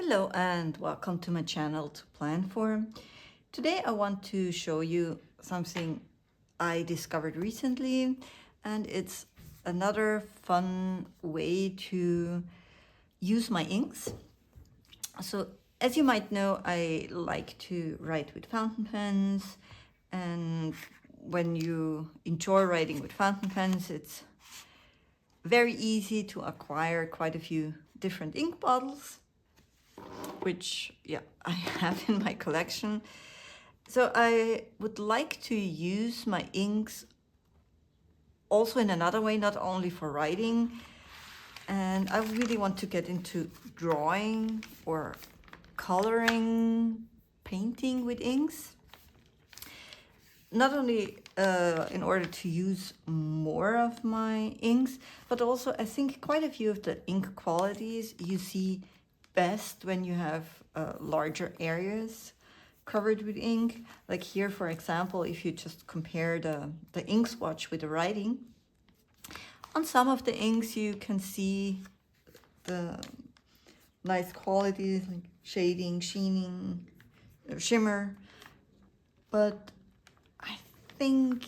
Hello and welcome to my channel to plan for. Today I want to show you something I discovered recently, and it's another fun way to use my inks. So as you might know, I like to write with fountain pens, and when you enjoy writing with fountain pens, it's very easy to acquire quite a few different ink bottles, which I have in my collection. So I would like to use my inks also in another way, not only for writing. And I really want to get into drawing or coloring, painting with inks. Not only in order to use more of my inks, but also I think quite a few of the ink qualities you see best when you have larger areas covered with ink. Like here, for example, if you just compare the ink swatch with the writing, on some of the inks you can see the nice qualities like shading, sheening, shimmer. But I think,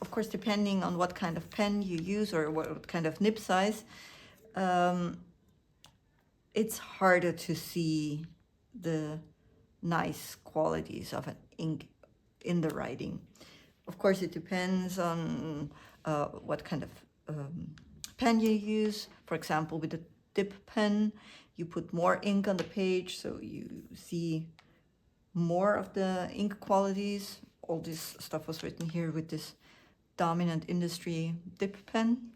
of course, depending on what kind of pen you use or what kind of nib size, it's harder to see the nice qualities of an ink in the writing. Of course, it depends on what kind of pen you use. For example, with a dip pen, you put more ink on the page, so you see more of the ink qualities. All this stuff was written here with this Dominant Industry dip pen.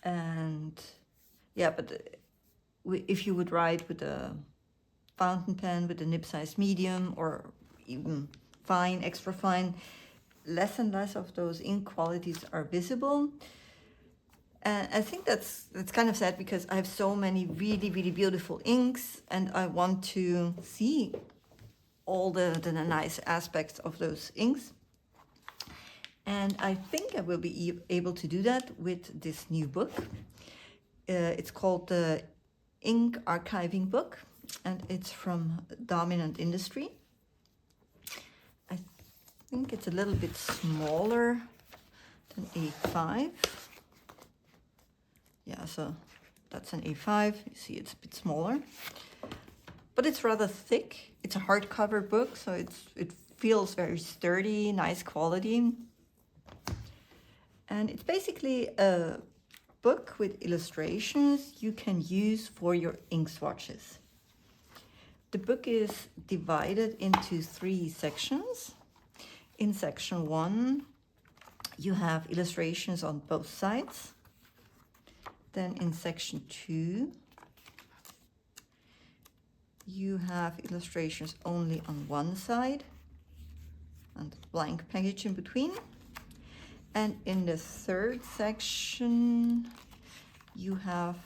And yeah, but if you would write with a fountain pen with a nib size medium or even fine, extra fine, less and less of those ink qualities are visible. And I think that's kind of sad, because I have so many really, really beautiful inks and I want to see all the nice aspects of those inks. And I think I will be able to do that with this new book. It's called the Ink Archiving Book, and it's from Dominant Industry. I think it's a little bit smaller than A5. Yeah, so that's an A5. You see it's a bit smaller, but it's rather thick. It's a hardcover book, so it feels very sturdy, nice quality. And it's basically a book with illustrations you can use for your ink swatches. The book is divided into 3 sections. In section 1, you have illustrations on both sides. Then in section 2, you have illustrations only on one side and blank page in between. And in the 3rd section, you have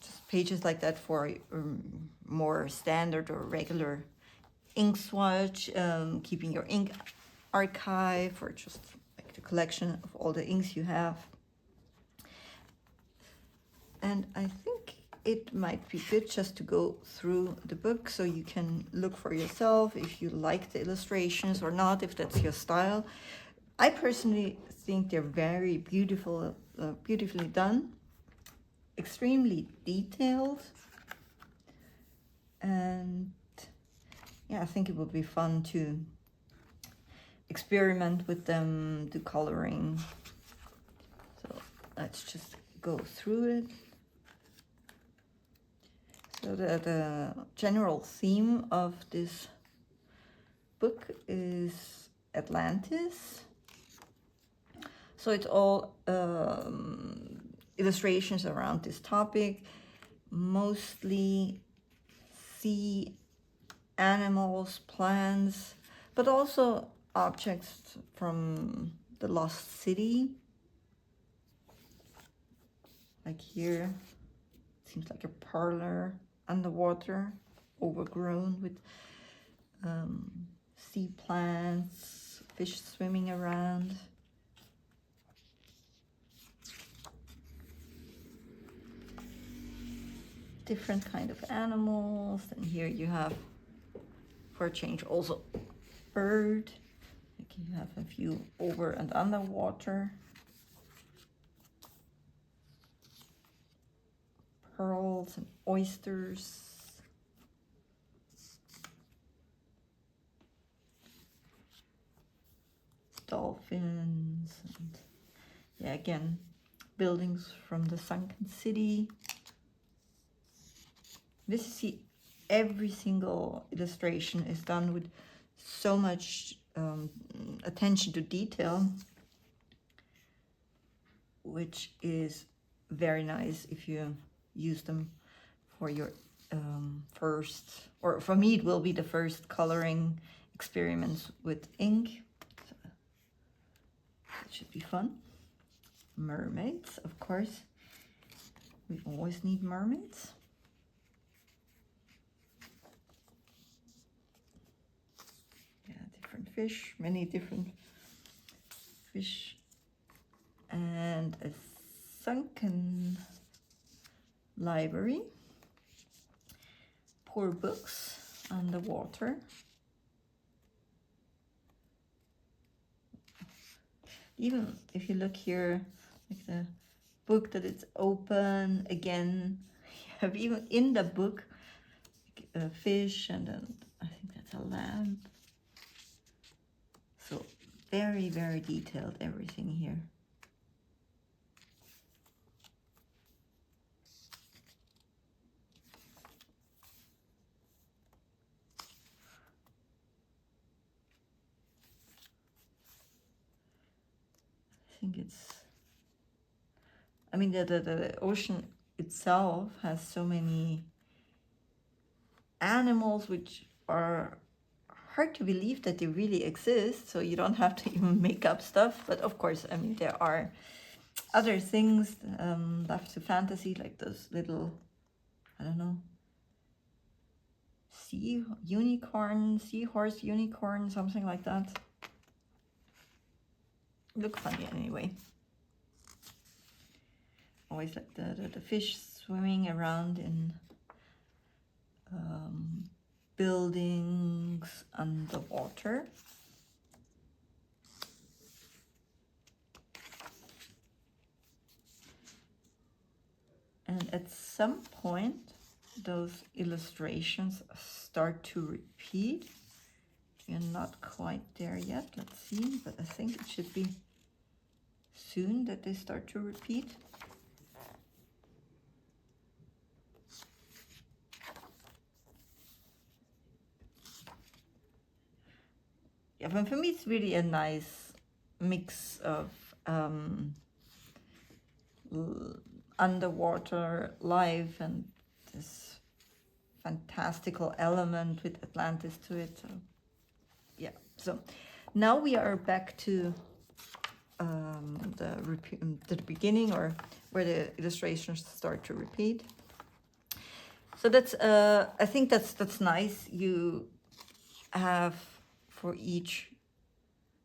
just pages like that for more standard or regular ink swatch, keeping your ink archive, or just like the collection of all the inks you have. And I think it might be good just to go through the book so you can look for yourself if you like the illustrations or not, if that's your style. I personally think they're very beautiful, beautifully done, extremely detailed, and yeah, I think it would be fun to experiment with them, do coloring. So let's just go through it. So the general theme of this book is Atlantis. So it's all illustrations around this topic, mostly sea animals, plants, but also objects from the lost city. Like here, it seems like a parlor underwater, overgrown with sea plants, fish swimming around. different kind of animals. And here you have, for a change, also bird. Like you have a few over and underwater. Pearls and oysters. Dolphins. And yeah, again, buildings from the sunken city. This is every single illustration is done with so much attention to detail, which is very nice if you use them for your first, or for me it will be the first coloring experiments with ink. So it should be fun. Mermaids, of course. We always need mermaids. Yeah, different fish, many different fish. And a sunken library. Poor books underwater. Even if you look here, like the book that it's open, again, you have even in the book a fish and I think that's a lamp. So very, very detailed, everything here. I think I mean, the ocean itself has so many animals which are hard to believe that they really exist, so you don't have to even make up stuff. But of course, I mean, there are other things left to fantasy, like those little, I don't know, seahorse unicorn, something like that. Look funny anyway. Always like the fish swimming around in buildings underwater. And at some point, those illustrations start to repeat. We're not quite there yet, let's see, but I think it should be soon that they start to repeat. Yeah, but for me it's really a nice mix of underwater life and this fantastical element with Atlantis to it. So, yeah, so now we are back to the beginning, or where the illustrations start to repeat. So that's I think that's nice. You have for each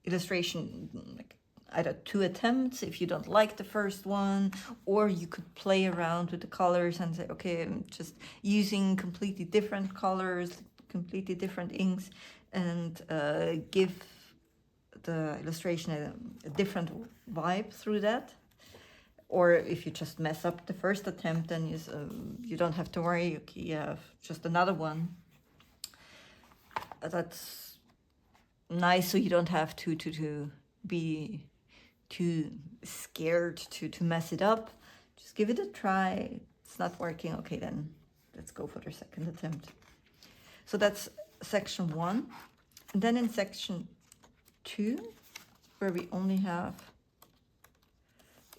illustration like either 2 attempts if you don't like the first one, or you could play around with the colors and say, okay, I'm just using completely different colors, completely different inks, and give the illustration a different vibe through that. Or if you just mess up the first attempt, then you don't have to worry, okay, you have just another one. That's nice, so you don't have to be too scared to mess it up. Just give it a try. It's not working, okay, then let's go for the second attempt. So that's section 1. And then in section 2, where we only have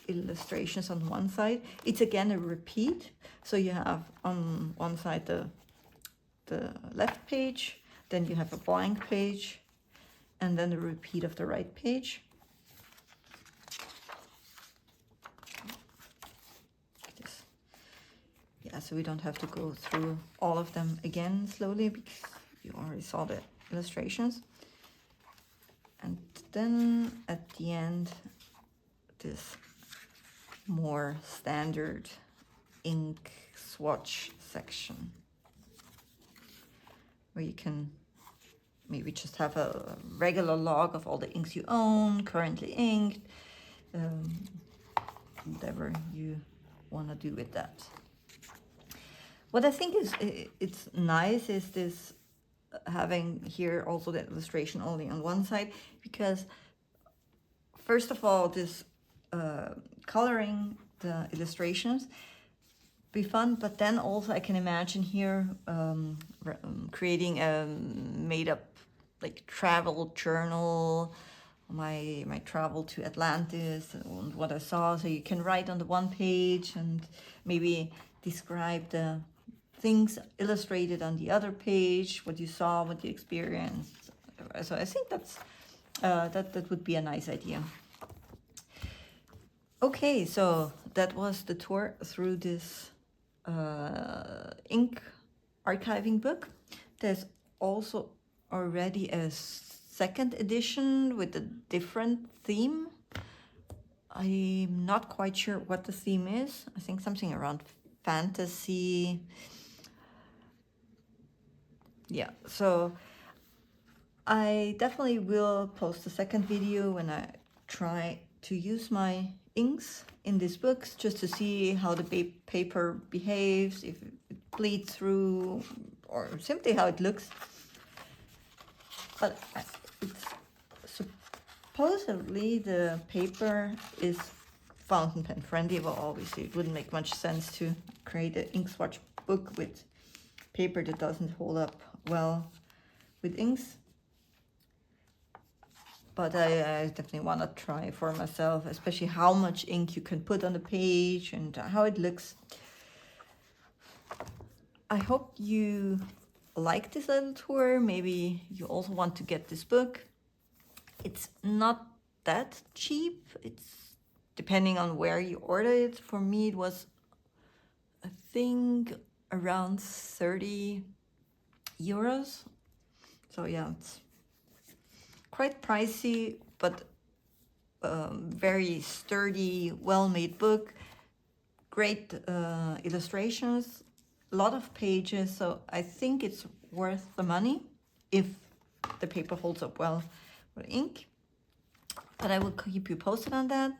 illustrations on one side, it's again a repeat. So you have on one side the left page, then you have a blank page, and then the repeat of the right page. Yeah, so we don't have to go through all of them again slowly because you already saw the illustrations. And then at the end, this more standard ink swatch section where you can maybe just have a regular log of all the inks you own, currently inked, whatever you want to do with that. What I think is it's nice is this having here also the illustration only on one side, because first of all, this coloring the illustrations be fun, but then also I can imagine here creating a made-up like travel journal, my travel to Atlantis and what I saw. So you can write on the one page and maybe describe the things illustrated on the other page, what you saw, what you experienced. So I think that's that would be a nice idea. Okay, so that was the tour through this ink archiving book. There's also already a second edition with a different theme. I'm not quite sure what the theme is. I think something around fantasy. Yeah, so I definitely will post a second video when I try to use my inks in these books, just to see how the paper behaves, if it bleeds through, or simply how it looks. But it's supposedly the paper is fountain pen friendly. Well, obviously it wouldn't make much sense to create an ink swatch book with paper that doesn't hold up well with inks. But I definitely want to try for myself, especially how much ink you can put on the page and how it looks. I hope you like this little tour. Maybe you also want to get this book. It's not that cheap. It's depending on where you order it. For me, it was, I think, around 30 euros. So yeah, it's quite pricey, but very sturdy, well-made book. Great illustrations, a lot of pages, so I think it's worth the money if the paper holds up well with ink. But I will keep you posted on that.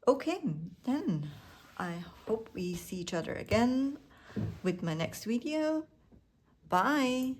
Okay, then I hope we see each other again with my next video. Bye!